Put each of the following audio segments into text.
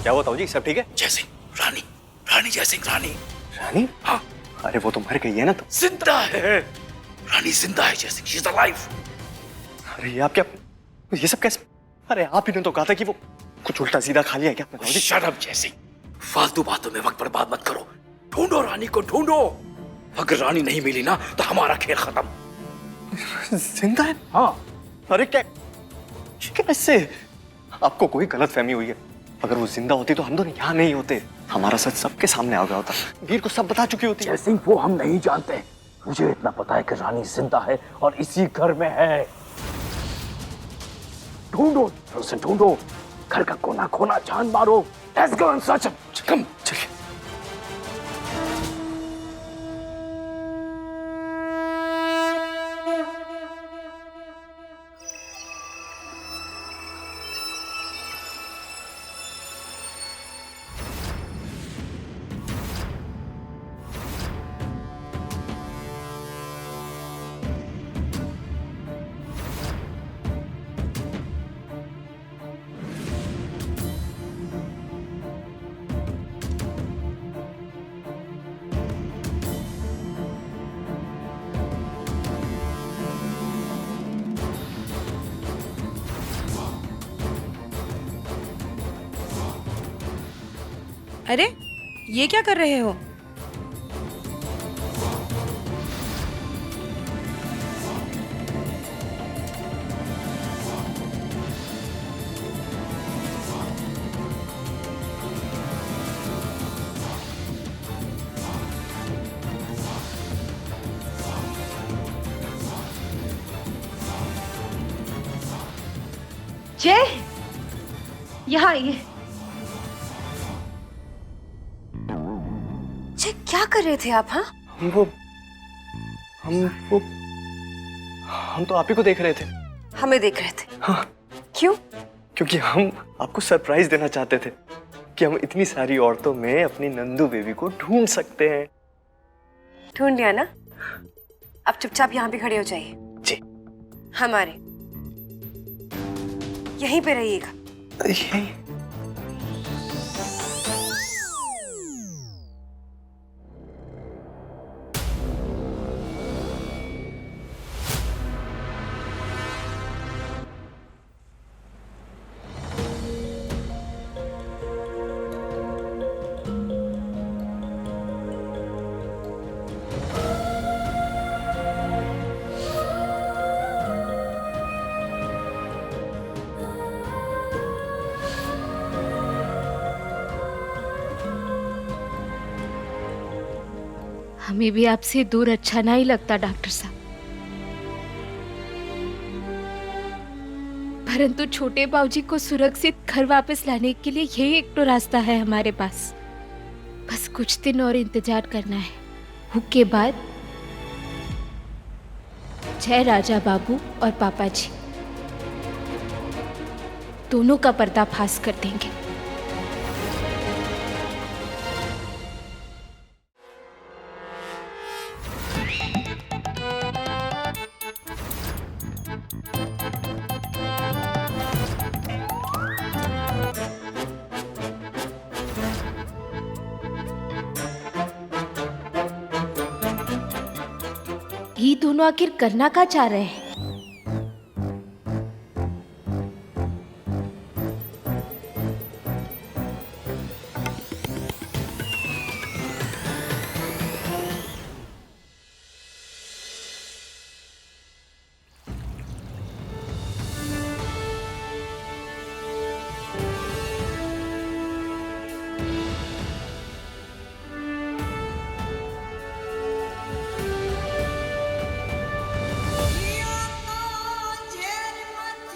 क्या हुआ ताऊ जी, सब ठीक है? जयसिंह, रानी, रानी जयसिंह, रानी। रानी? हाँ। अरे वो तो मर गई है ना। तो जिंदा है, रानी जिंदा है जयसिंह, शी इज अलाइव। अरे ये आप क्या, ये सब कैसे? अरे आप ही ने तो कहा था कि वो कुछ उल्टा सीधा खा लिया क्या आपने ताऊ जी? शट अप जयसिंह, फालतू बातों में वक्त बर्बाद मत करो। ढूंढो रानी को, ढूंढो। अगर रानी नहीं मिली ना तो हमारा खेल खत्म। जिंदा है? हाँ। अरे क्या, कैसे? आपको कोई गलत फहमी हुई है। अगर वो जिंदा होती तो हम दोनों यहाँ नहीं होते, हमारा सच सबके सामने आ गया होता, वीर को सब बता चुकी होती। जयसिंह वो हम नहीं जानते, मुझे इतना पता है कि रानी जिंदा है और इसी घर में है। ढूंढो उसे, ढूंढो, घर का कोना कोना जान मारो। Let's go and search him. Come. चलिए। अरे ये क्या कर रहे हो? जय, यहाँ आइए। जय, क्या कर रहे थे आप? हाँ, हम तो आप ही को देख रहे थे। हमें देख रहे थे? हाँ। क्यों? क्योंकि हम आपको सरप्राइज देना चाहते थे कि हम इतनी सारी औरतों में अपनी नंदू बेबी को ढूंढ सकते हैं। ढूंढ लिया ना? अब चुपचाप यहाँ पे खड़े हो जाइए। जी। हमारे यहीं पे रहिएगा। यही। हमें भी आपसे दूर अच्छा नहीं लगता डॉक्टर साहब, परंतु छोटे बाबूजी को सुरक्षित घर वापस लाने के लिए यही एक तो रास्ता है हमारे पास। बस कुछ दिन और इंतजार करना है, उसके बाद जय राजा बाबू और पापा जी दोनों का पर्दाफाश कर देंगे। ये दोनों आखिर करना क्या चाह रहे हैं?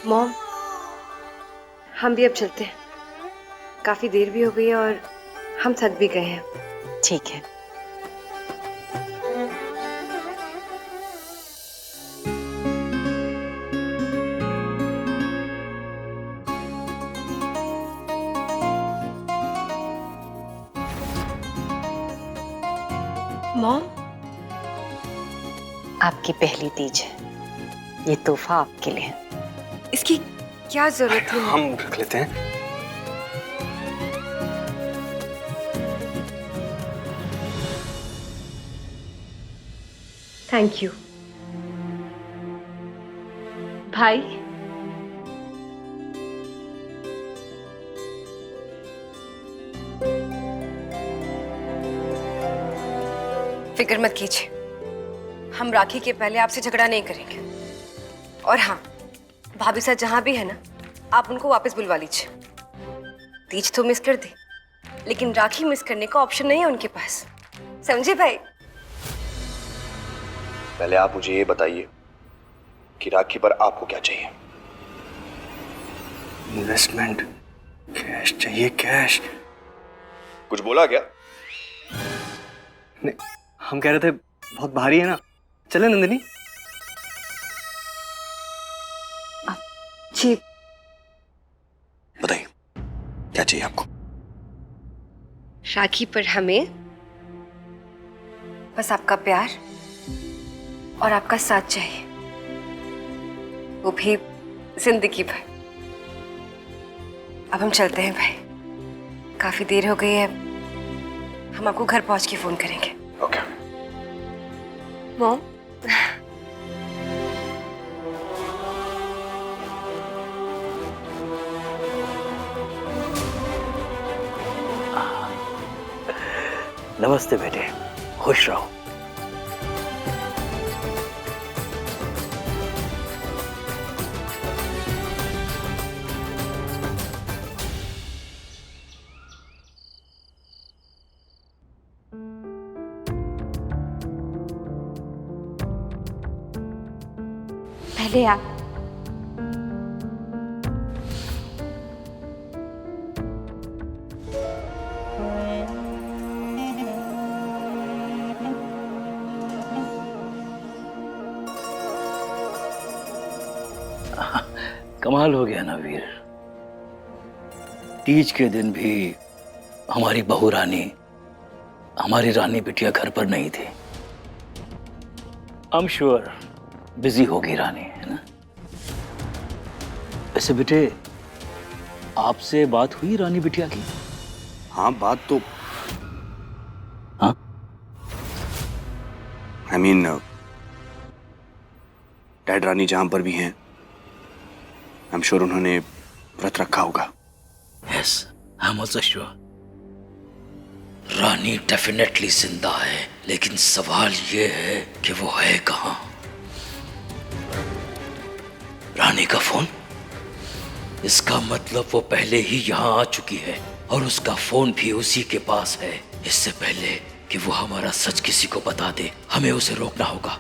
मॉम, हम भी अब चलते हैं। काफी देर भी हो गई है और हम थक भी गए हैं। ठीक है। मॉम, आपकी पहली तीज है, ये तोहफा आपके लिए है। इसकी क्या जरूरत थी? हम रख लेते हैं। थैंक यू भाई। फिक्र मत कीजिए, हम राखी के पहले आपसे झगड़ा नहीं करेंगे। और हाँ, भाभी साहब जहां भी है ना, आप उनको वापस बुलवा लीजिए। तीज तो मिस कर दी, लेकिन राखी मिस करने का ऑप्शन नहीं है उनके पास, समझे भाई? पहले आप मुझे ये बताइए कि राखी पर आपको क्या चाहिए? इन्वेस्टमेंट, कैश चाहिए, कैश। कुछ बोला क्या? नहीं, हम कह रहे थे बहुत भारी है ना, चले नंदिनी? जी बताइए क्या चाहिए आपको? राखी पर हमें बस आपका प्यार और आपका साथ चाहिए, वो भी जिंदगी भर। अब हम चलते हैं भाई, काफी देर हो गई है, हम आपको घर पहुंच के फोन करेंगे। ओके। मॉम, नमस्ते बेटे, खुश रहो। पहले आप। कमाल हो गया ना वीर, तीज के दिन भी हमारी बहू रानी, हमारी रानी बिटिया घर पर नहीं थी। आई एम श्योर बिजी होगी रानी, है ना? वैसे बेटे, आपसे बात हुई रानी बिटिया की? हाँ, बात तो हाँ, आई मीन डैड रानी जहां पर भी हैं, आई एम श्योर उन्होंने व्रत रखा होगा। Yes, I am also sure. Rani definitely जिंदा है, लेकिन सवाल ये है कि वो है कहाँ? रानी का फोन? इसका मतलब वो पहले ही यहाँ आ चुकी है और उसका फोन भी उसी के पास है। इससे पहले कि वो हमारा सच किसी को बता दे, हमें उसे रोकना होगा।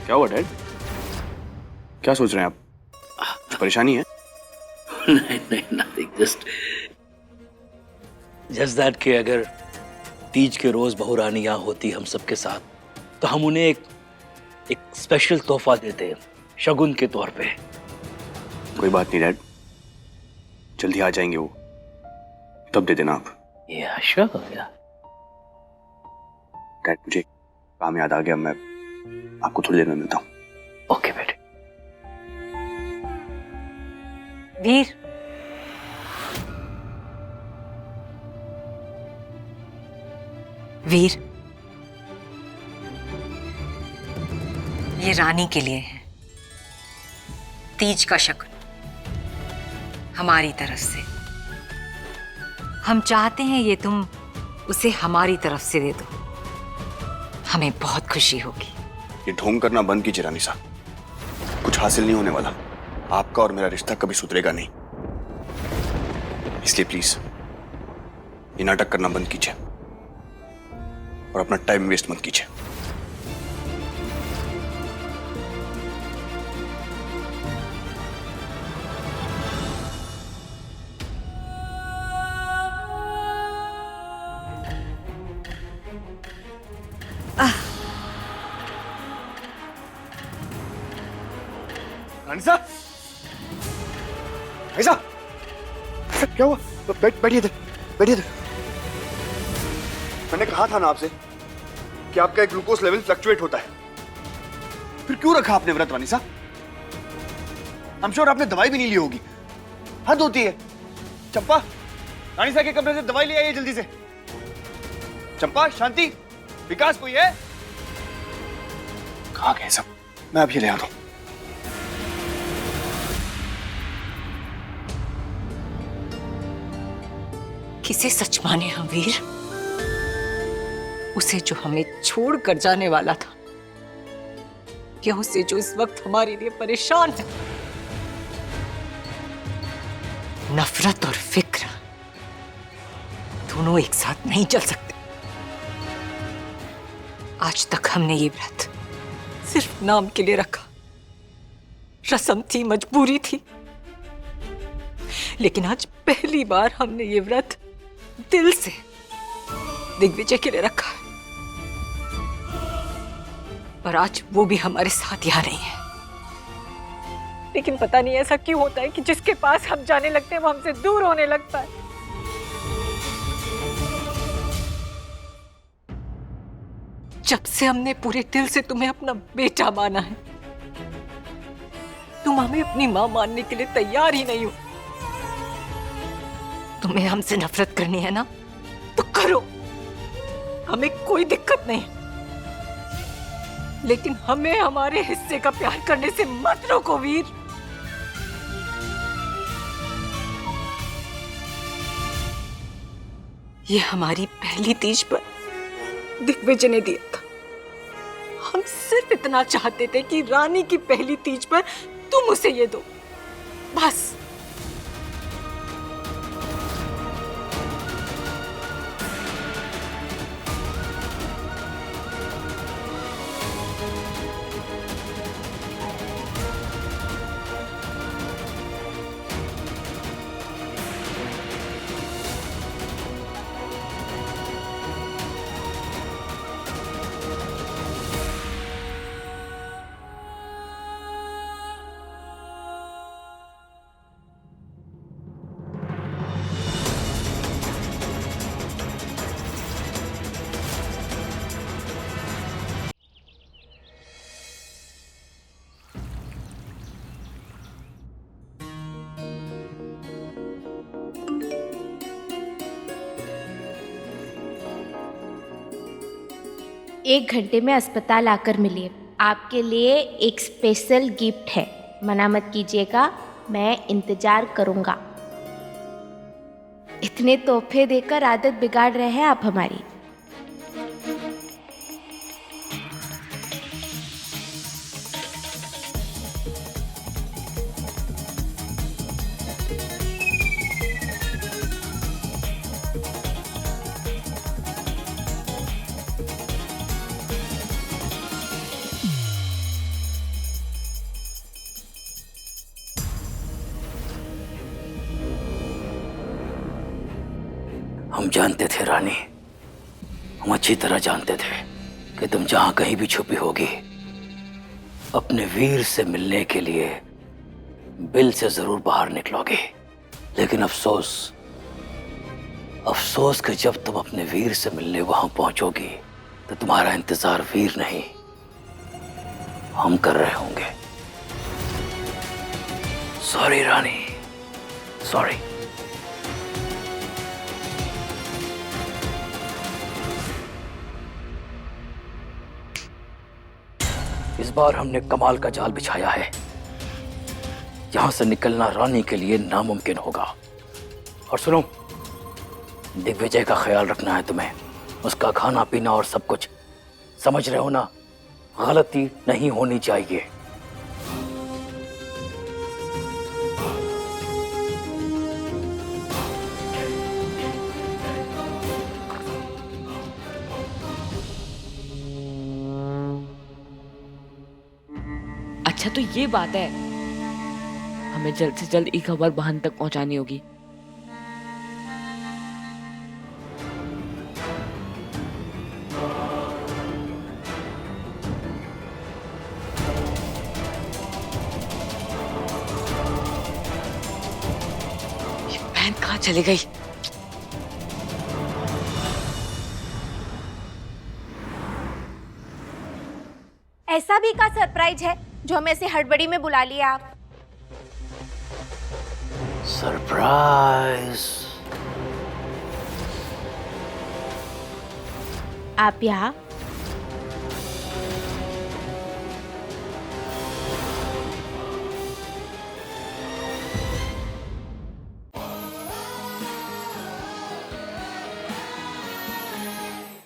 क्या हुआ डैड? क्या सोच रहे हैं आप? कुछ परेशानी है? नहीं नहीं, नथिंग, जस्ट दैट कि अगर तीज के रोज बहू रानी यहाँ होती हम सबके साथ, तो हम उन्हें एक स्पेशल तोहफा देते, शगुन के तौर पे। कोई बात नहीं डैड, जल्दी आ जाएंगे वो, तब दे देना आप। या श्योर। डैड मुझे काम याद आ गया, मैं आपको थोड़ी देर में मिलता हूँ। ओके बेटे। वीर, वीर, ये रानी के लिए है, तीज का शगुन हमारी तरफ से। हम चाहते हैं ये तुम उसे हमारी तरफ से दे दो, हमें बहुत खुशी होगी। ये ढोंग करना बंद कीजिए रानी साहब, कुछ हासिल नहीं होने वाला। आपका और मेरा रिश्ता कभी सुधरेगा नहीं, इसलिए प्लीज ये नाटक करना बंद कीजिए और अपना टाइम वेस्ट मत कीजिए। रानी साहब, ऐसा क्या हुआ? बैठिए इधर, बैठिए इधर। मैंने कहा था ना आपसे कि आपका ग्लूकोज लेवल फ्लक्चुएट होता है, फिर क्यों रखा आपने व्रत रानी साहब? आई एम श्योर आपने दवाई भी नहीं ली होगी, हद होती है। चंपा, रानी साहब के कमरे से दवाई ले आइए जल्दी से। चंपा, शांति, विकास कोई है? कहाँ गए सब? मैं अभी ले आता हूँ। किसे सच माने हम वीर? उसे जो हमें छोड़कर जाने वाला था, या उसे जो इस वक्त हमारे लिए परेशान है? नफरत और फिक्र दोनों एक साथ नहीं चल सकते। आज तक हमने ये व्रत सिर्फ नाम के लिए रखा, रस्म थी, मजबूरी थी, लेकिन आज पहली बार हमने ये व्रत दिल से दिग्विजय के लिए रखा है। पर आज वो भी हमारे साथ यहाँ नहीं है। लेकिन पता नहीं ऐसा क्यों होता है कि जिसके पास हम जाने लगते हैं वो हमसे दूर होने लगता है। जब से हमने पूरे दिल से तुम्हें अपना बेटा माना है, तुम हमें अपनी मां मानने के लिए तैयार ही नहीं हो। तुम्हें हमसे नफरत करनी है ना, तो करो, हमें कोई दिक्कत नहीं, लेकिन हमें हमारे हिस्से का प्यार करने से मत रोको वीर। ये हमारी पहली तीज पर दिग्विजय ने दिया था। हम सिर्फ इतना चाहते थे कि रानी की पहली तीज पर तुम उसे ये दो, बस। एक घंटे में अस्पताल आकर मिलिए। आपके लिए एक स्पेशल गिफ्ट है, मना मत कीजिएगा, मैं इंतजार करूंगा। इतने तोहफे देकर आदत बिगाड़ रहे हैं आप हमारी। हम जानते थे रानी, हम अच्छी तरह जानते थे कि तुम जहां कहीं भी छुपी होगी, अपने वीर से मिलने के लिए बिल से जरूर बाहर निकलोगे। लेकिन अफसोस कि जब तुम अपने वीर से मिलने वहां पहुंचोगी तो तुम्हारा इंतजार वीर नहीं, हम कर रहे होंगे। सॉरी रानी, सॉरी। इस बार हमने कमाल का जाल बिछाया है। यहां से निकलना रानी के लिए नामुमकिन होगा। और सुनो, दिग्विजय का ख्याल रखना है तुम्हें, उसका खाना पीना और सब कुछ, समझ रहे हो ना? गलती नहीं होनी चाहिए। अच्छा तो ये बात है, हमें जल्द से जल्द ये खबर बहन तक पहुंचानी होगी। ये बहन कहाँ चली गई? ऐसा भी का सरप्राइज है जो हमें ऐसे हड़बड़ी में बुला लिया आप? सरप्राइज? आप यहाँ